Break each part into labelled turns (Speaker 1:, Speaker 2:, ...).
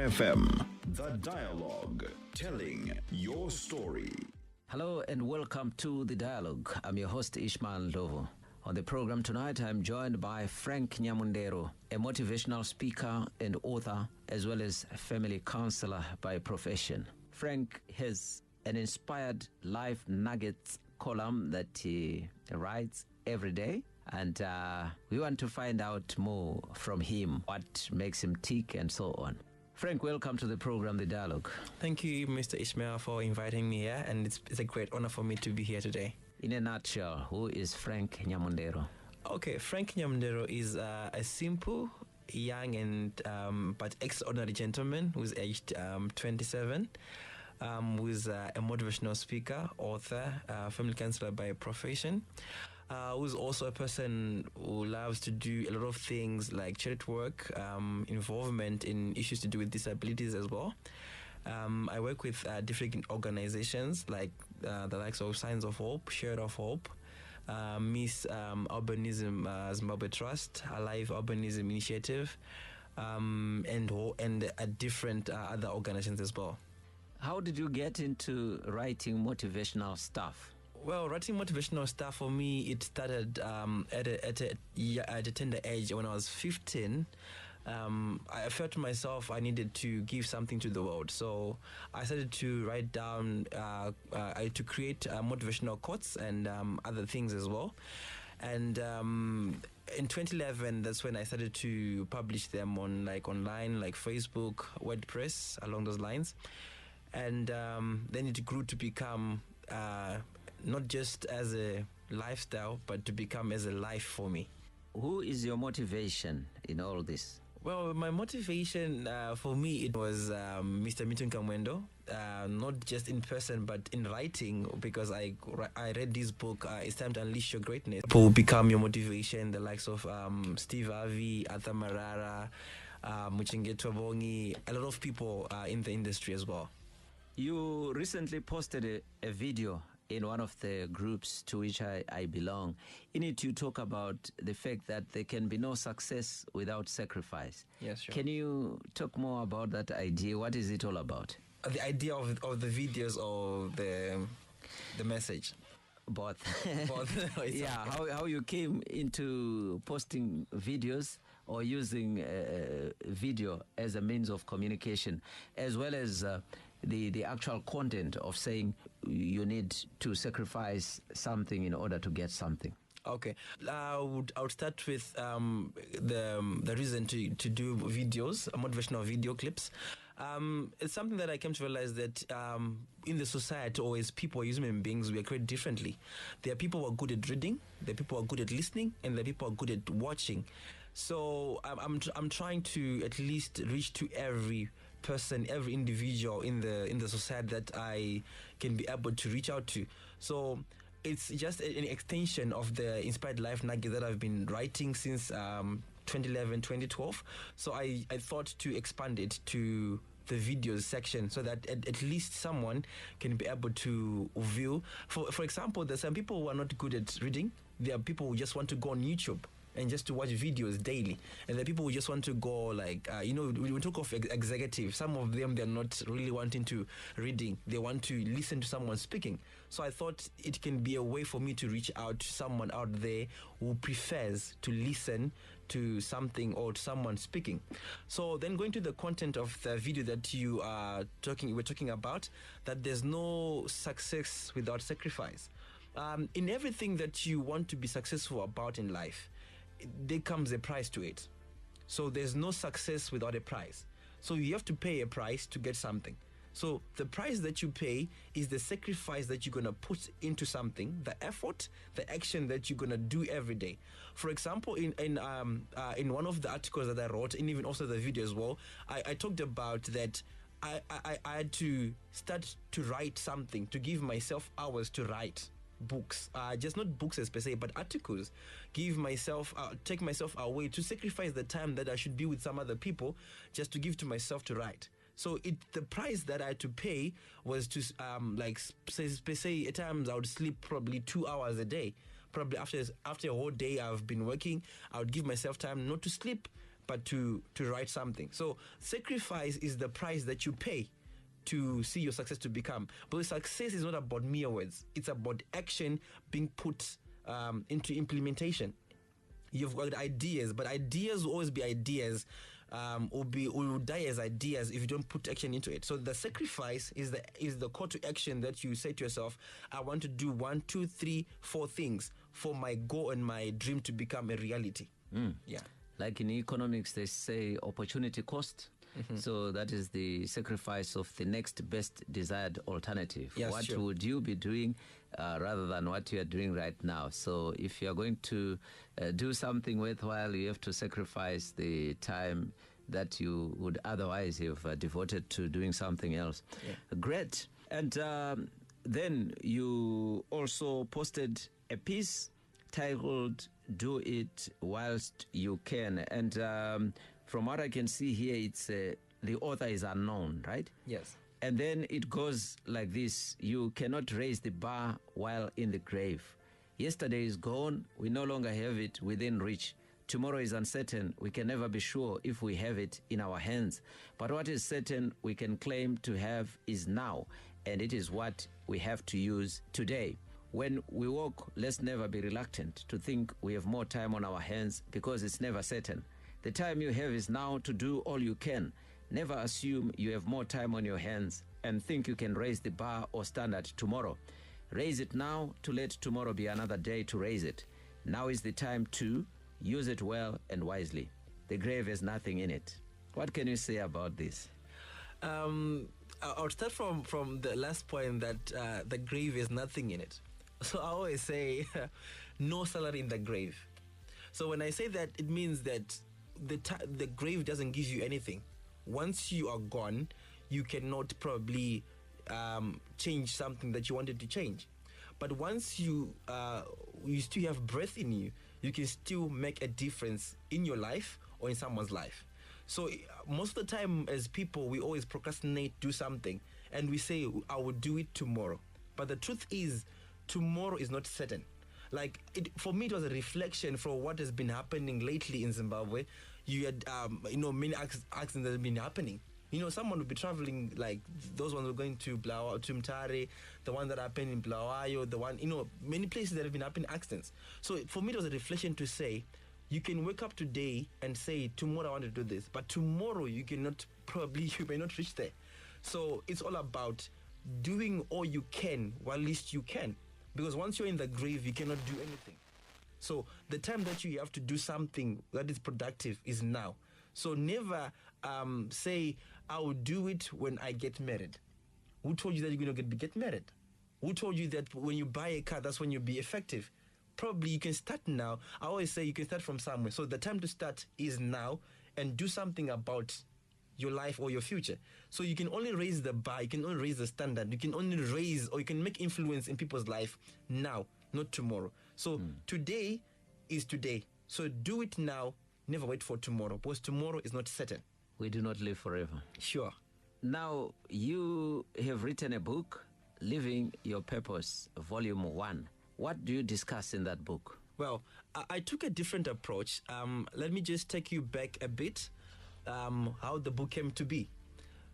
Speaker 1: FM, The Dialogue, telling your story.
Speaker 2: Hello and welcome to The Dialogue. I'm your host Ishmael Ndlovu. On the program tonight, I'm joined by Frank Nyamundero, a motivational speaker and author, as well as a family counselor by profession. Frank has an inspired life nuggets column that he writes every day. And we want to find out more from him, what makes him tick and so on. Frank, welcome to the program, The Dialogue.
Speaker 3: Thank you, Mr. Ishmael, for inviting me here, and it's a great honor for me to be here today.
Speaker 2: In a nutshell, who is Frank Nyamundero?
Speaker 3: Okay, Frank Nyamundero is a simple, young, and but extraordinary gentleman who's aged 27, who's a motivational speaker, author, family counselor by profession. Who's also a person who loves to do a lot of things like charity work, involvement in issues to do with disabilities as well. I work with different organizations like the likes of Signs of Hope, Share of Hope, Miss Urbanism Zimbabwe Trust, Alive Urbanism Initiative, and different other organizations as well.
Speaker 2: How did you get into writing motivational stuff?
Speaker 3: Well, writing motivational stuff for me, it started at a tender age. When I was 15, I felt to myself I needed to give something to the world. So I started to write down, to create motivational quotes and other things as well. And in 2011, that's when I started to publish them on online, like Facebook, WordPress, along those lines. And then it grew to become not just as a lifestyle, but to become as a life for me.
Speaker 2: Who is your motivation in all this?
Speaker 3: Well, my motivation for me, it was Mr. Mitun Kamwendo, not just in person, but in writing, because I read this book, It's Time to Unleash Your Greatness. People become your motivation, the likes of Steve Harvey, Arthur Marara, Muchingetwa Bongi, a lot of people in the industry as well.
Speaker 2: You recently posted a video in one of the groups to which I belong. In it, you talk about the fact that there can be no success without sacrifice.
Speaker 3: Yes, sure.
Speaker 2: Can you talk more about that idea? What is it all about?
Speaker 3: The idea of the videos or the message?
Speaker 2: Both.
Speaker 3: Both.
Speaker 2: Yeah, how you came into posting videos or using video as a means of communication, as well as the actual content of saying you need to sacrifice something in order to get something.
Speaker 3: Okay, I would start with the reason to do videos, motivational video clips. It's something that I came to realize that in the society, or as people, as human beings, we are created differently. There are people who are good at reading, there are people who are good at listening, and there are people who are good at watching. So I'm trying to at least reach to every person, every individual in the society that I can be able to reach out to. So it's just an extension of the Inspired Life Nugget that I've been writing since 2011, 2012. So I thought to expand it to the videos section so that at least someone can be able to view. For example, there's some people who are not good at reading. There are people who just want to go on YouTube and just to watch videos daily. And the people who just want to go when we talk of executives, some of them, they're not really wanting to reading. They want to listen to someone speaking. So I thought it can be a way for me to reach out to someone out there who prefers to listen to something or to someone speaking. So then going to the content of the video that we're talking about, that there's no success without sacrifice. In everything that you want to be successful about in life, there comes a price to it. So there's no success without a price. So you have to pay a price to get something. So the price that you pay is the sacrifice that you're going to put into something, the effort, the action that you're going to do every day. For example, in one of the articles that I wrote, and even also the video as well, I talked about that I had to start to write something, to give myself hours to write books, just not books as per se, but articles. Take myself away, to sacrifice the time that I should be with some other people, just to give to myself to write. So the price that I had to pay was to say at times I would sleep probably 2 hours a day. Probably after a whole day I've been working, I would give myself time not to sleep, but to write something. So sacrifice is the price that you pay to see your success to become. But success is not about mere words. It's about action being put into implementation. You've got ideas, but ideas will always be ideas, will die as ideas if you don't put action into it. So the sacrifice is the call to action that you say to yourself, I want to do 1, 2, 3, 4 things for my goal and my dream to become a reality. Yeah.
Speaker 2: Like in economics, they say opportunity cost. So that is the sacrifice of the next best desired alternative.
Speaker 3: Yes,
Speaker 2: what
Speaker 3: sure.
Speaker 2: would you be doing rather than what you are doing right now? So if you are going to do something worthwhile, you have to sacrifice the time that you would otherwise have devoted to doing something else.
Speaker 3: Yeah.
Speaker 2: Great. And then you also posted a piece titled "Do It Whilst You Can." And from what I can see here, it's the author is unknown, right?
Speaker 3: Yes.
Speaker 2: And then it goes like this: you cannot raise the bar while in the grave. Yesterday is gone, we no longer have it within reach. Tomorrow is uncertain, we can never be sure if we have it in our hands. But what is certain we can claim to have is now, and it is what we have to use today. When we walk, let's never be reluctant to think we have more time on our hands, because it's never certain. The time you have is now to do all you can. Never assume you have more time on your hands and think you can raise the bar or standard tomorrow. Raise it now to let tomorrow be another day to raise it. Now is the time to use it well and wisely. The grave has nothing in it. What can you say about this?
Speaker 3: I'll start from the last point that the grave has nothing in it. So I always say no salary in the grave. So when I say that, it means that the grave doesn't give you anything. Once you are gone, you cannot probably change something that you wanted to change. But once you still have breath in you, you can still make a difference in your life or in someone's life. So most of the time as people, we always procrastinate, do something, and we say, I will do it tomorrow. But the truth is, tomorrow is not certain. Like, for me, it was a reflection for what has been happening lately in Zimbabwe. You had, many accidents that have been happening. Someone would be traveling, like those ones were going to Mtare, the one that happened in Bulawayo, the one, many places that have been happening accidents. So for me, it was a reflection to say, you can wake up today and say, tomorrow I want to do this, but tomorrow you may not reach there. So it's all about doing all you can while least you can. Because once you're in the grave, you cannot do anything. So the time that you have to do something that is productive is now. So never say, I will do it when I get married. Who told you that you're going to get married? Who told you that when you buy a car, that's when you'll be effective? Probably you can start now. I always say you can start from somewhere. So the time to start is now, and do something about your life or your future. So you can only raise the bar, you can only raise the standard, you can only raise, or you can make influence in people's life now, not tomorrow. So today is today. So do it now, never wait for tomorrow, because tomorrow is not certain.
Speaker 2: We do not live forever.
Speaker 3: Sure.
Speaker 2: Now, you have written a book, Living Your Purpose, Volume 1. What do you discuss in that book?
Speaker 3: Well, I took a different approach. Let me just take you back a bit, how the book came to be.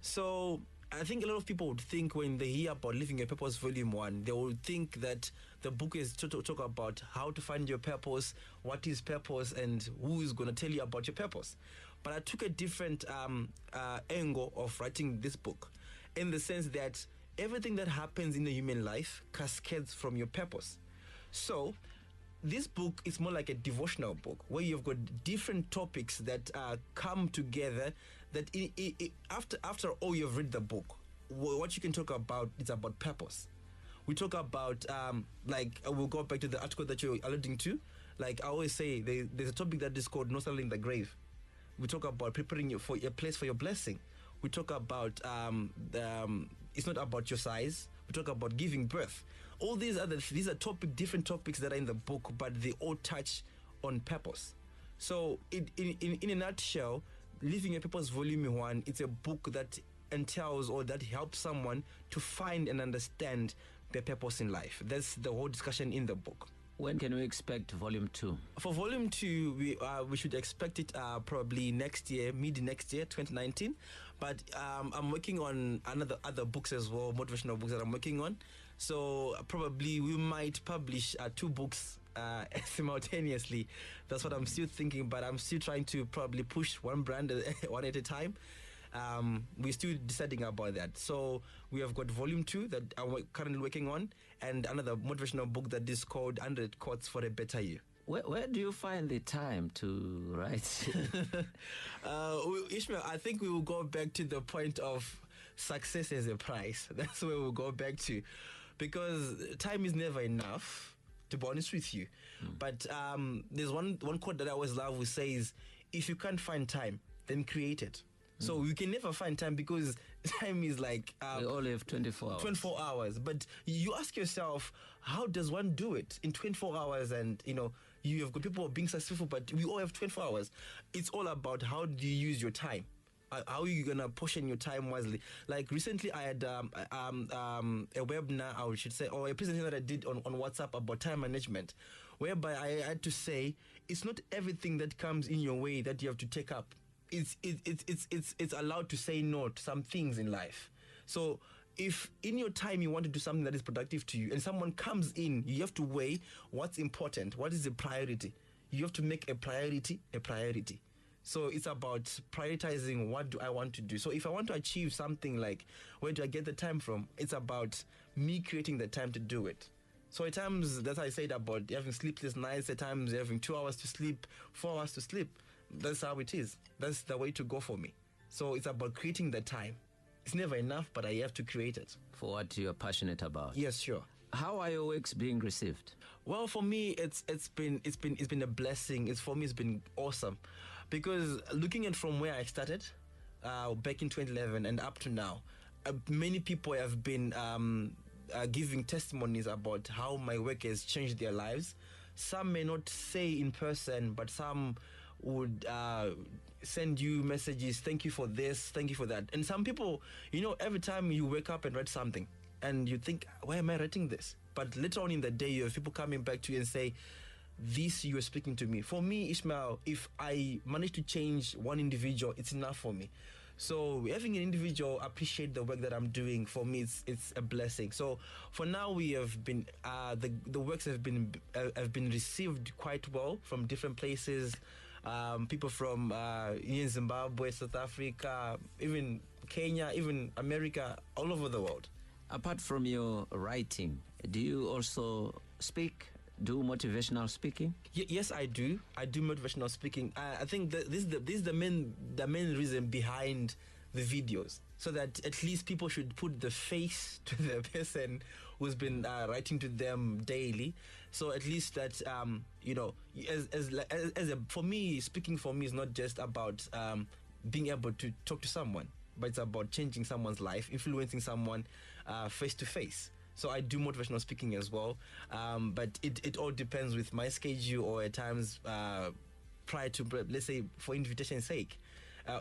Speaker 3: So I think a lot of people would think when they hear about Living Your Purpose Volume 1, they would think that the book is to talk about how to find your purpose, what is purpose, and who is going to tell you about your purpose. But I took a different angle of writing this book, in the sense that everything that happens in the human life cascades from your purpose. So this book is more like a devotional book where you've got different topics that come together, that after all you've read the book, what you can talk about is about purpose. We talk about, we'll go back to the article that you're alluding to. Like I always say, there's a topic that is called No Salary in the Grave. We talk about preparing you for a place for your blessing. We talk about, it's not about your size. We talk about giving birth. All these are different topics that are in the book, but they all touch on purpose. So in a nutshell, Living Your Purpose Volume 1, it's a book that entails or that helps someone to find and understand their purpose in life. That's the whole discussion in the book.
Speaker 2: When can we expect volume 2?
Speaker 3: For volume 2, we should expect it probably next year, mid next year, 2019. But I'm working on other books as well, motivational books that I'm working on. So probably we might publish 2 books simultaneously. That's what I'm still thinking, but I'm still trying to probably push one brand one at a time. We're still deciding about that. So we have got volume 2 that I'm currently working on, and another motivational book that is called 100 Quotes for a Better You.
Speaker 2: Where do you find the time to write?
Speaker 3: Ishmael, I think we will go back to the point of success as a price. That's where we'll go back to, because time is never enough, to be honest with you. But there's one quote that I always love, which says, if you can't find time, then create it. So you can never find time, because time is like...
Speaker 2: we only have 24 hours.
Speaker 3: 24 hours. But you ask yourself, how does one do it in 24 hours? And, you have got people being successful, but we all have 24 hours. It's all about how do you use your time. How are you going to portion your time wisely? Like recently I had a webinar, I should say, or a presentation that I did on WhatsApp about time management, whereby I had to say, it's not everything that comes in your way that you have to take up. It's allowed to say no to some things in life. So if in your time you want to do something that is productive to you and someone comes in, you have to weigh what's important, what is the priority. You have to make a priority a priority. So it's about prioritizing, what do I want to do. So if I want to achieve something, like, where do I get the time from? It's about me creating the time to do it. So at times, that's how I said about having sleepless nights, at times having 2 hours to sleep, 4 hours to sleep. That's how it is. That's the way to go for me. So it's about creating the time. It's never enough, but I have to create it.
Speaker 2: For what you're passionate about.
Speaker 3: Yes, sure.
Speaker 2: How are your works being received?
Speaker 3: Well, for me, it's been a blessing. It's been awesome, because looking at from where I started, back in 2011 and up to now, many people have been giving testimonies about how my work has changed their lives. Some may not say in person, but some would send you messages, thank you for this, thank you for that. And some people, every time you wake up and write something, and you think, why am I writing this? But later on in the day, you have people coming back to you and say, this, you are speaking to me. For me, Ishmael, if I manage to change one individual, it's enough for me. So having an individual appreciate the work that I'm doing, for me, it's a blessing. So for now, we have been the works have been received quite well from different places. People from in Zimbabwe, South Africa, even Kenya, even America, all over the world.
Speaker 2: Apart from your writing, do you also speak? Do motivational speaking?
Speaker 3: Yes, I do. I do motivational speaking. I think that this is the main reason behind the videos, so that at least people should put the face to the person who's been writing to them daily. So at least that for me, speaking for me is not just about being able to talk to someone, but it's about changing someone's life, influencing someone face to face. So I do motivational speaking as well, but it all depends with my schedule, or at times prior to, let's say, for invitation's sake.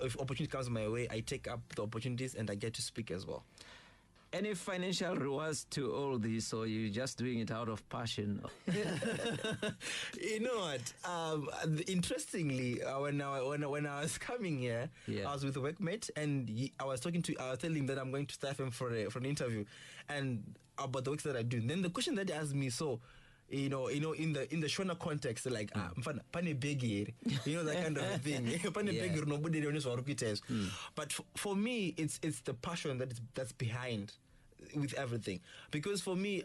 Speaker 3: If opportunity comes my way, I take up the opportunities and I get to speak as well.
Speaker 2: Any financial rewards to all this, or you just doing it out of passion?
Speaker 3: You know what? Interestingly, when I was coming here, I was with a workmate, and I was telling him that I'm going to Staff him for an interview, and about the works that I do. And then the question that he asked me, so, in the Shona context, like, pane begi, that kind of a thing. But for me, it's the passion that's behind with everything. Because for me,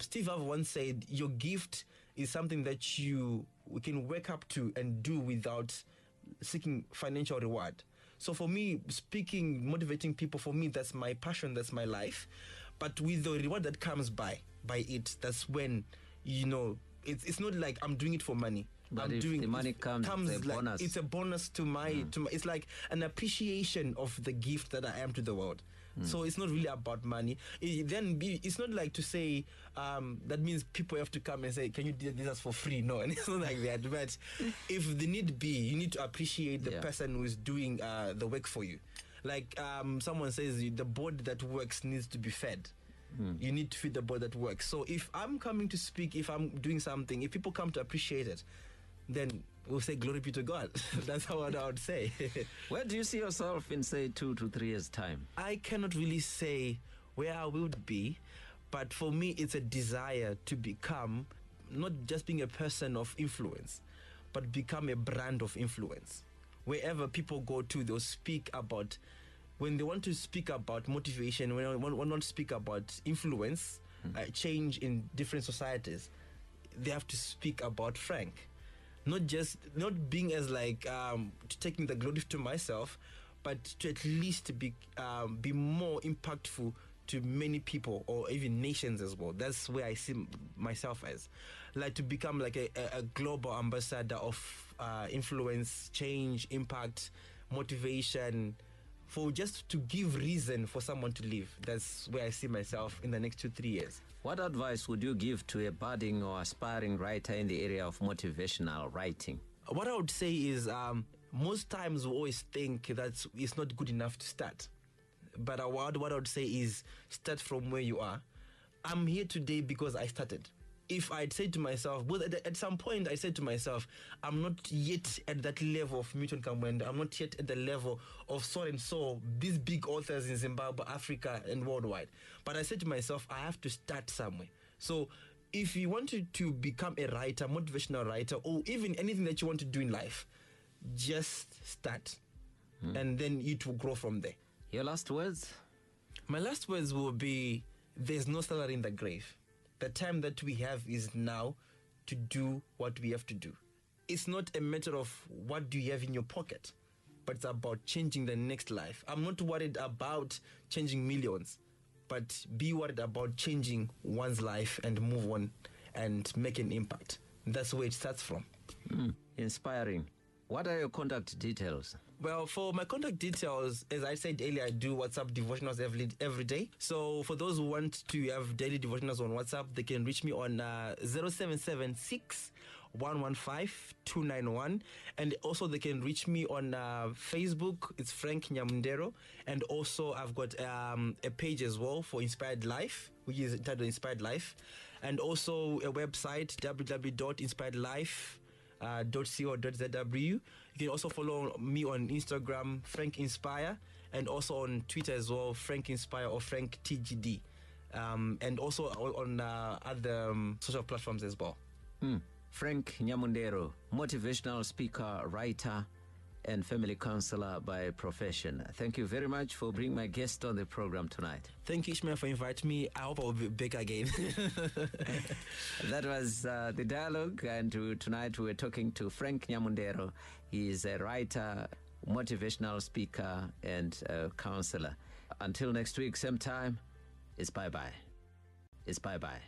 Speaker 3: Steve Harvey once said, your gift is something that we can wake up to and do without seeking financial reward. So for me, speaking, motivating people, for me, that's my passion, that's my life. But with the reward that comes by it, that's when, it's not like I'm doing it for money.
Speaker 2: But if the money comes it's a bonus.
Speaker 3: It's a bonus to my, it's like an appreciation of the gift that I am to the world. So it's not really about money. It's not like to say, that means people have to come and say, can you do this for free? No, and it's not like that. But if the need be, you need to appreciate the person who is doing the work for you. Like someone says, the board that works needs to be fed. You need to feed the body that works. So if I'm coming to speak, if I'm doing something, if people come to appreciate it, then we'll say glory be to God. That's what I would say.
Speaker 2: Where do you see yourself in, say, 2 to 3 years' time?
Speaker 3: I cannot really say where I would be, but for me, it's a desire to become not just being a person of influence, but become a brand of influence. Wherever people go to, they'll speak about, when they want to speak about motivation, when they want to speak about influence, change in different societies, they have to speak about Frank. Not being as like taking the glory to myself, but to at least be more impactful to many people or even nations as well. That's where I see myself as, like to become like a global ambassador of influence, change, impact, motivation, for just to give reason for someone to live. That's where I see myself in the next 2-3 years.
Speaker 2: What advice would you give to a budding or aspiring writer in the area of motivational writing?
Speaker 3: What I would say is most times we always think that it's not good enough to start. But what I would say is start from where you are. I'm here today because I started. If I'd say to myself, well, at some point I said to myself, I'm not yet at that level of Milton Kamwenda. I'm not yet at the level of so and so, these big authors in Zimbabwe, Africa, and worldwide. But I said to myself, I have to start somewhere. So if you wanted to become a writer, motivational writer, or even anything that you want to do in life, just start. And then it will grow from there.
Speaker 2: Your last words?
Speaker 3: My last words will be, there's no salary in the grave. The time that we have is now to do what we have to do. It's not a matter of what do you have in your pocket, but it's about changing the next life. I'm not worried about changing millions, but be worried about changing one's life and move on and make an impact. That's where it starts from.
Speaker 2: Inspiring. What are your contact details?
Speaker 3: Well, for my contact details, as I said earlier, I do WhatsApp devotionals every day. So for those who want to have daily devotionals on WhatsApp, they can reach me on 0776 115 291. And also they can reach me on Facebook. It's Frank Nyamundero. And also I've got a page as well for Inspired Life, which is entitled Inspired Life. And also a website, www.inspiredlife.co.zw. You can also follow me on Instagram, Frank Inspire, and also on Twitter as well, Frank Inspire or Frank TGD, and also on other social platforms as well.
Speaker 2: Frank Nyamundero, motivational speaker, writer, and family counselor by profession. Thank you very much for being my guest on the program tonight.
Speaker 3: Thank you, Ishmael, for inviting me. I hope I will be back again.
Speaker 2: That was the dialogue, and tonight we were talking to Frank Nyamundero. He is a writer, motivational speaker, and counselor. Until next week, same time, it's bye-bye. It's bye-bye.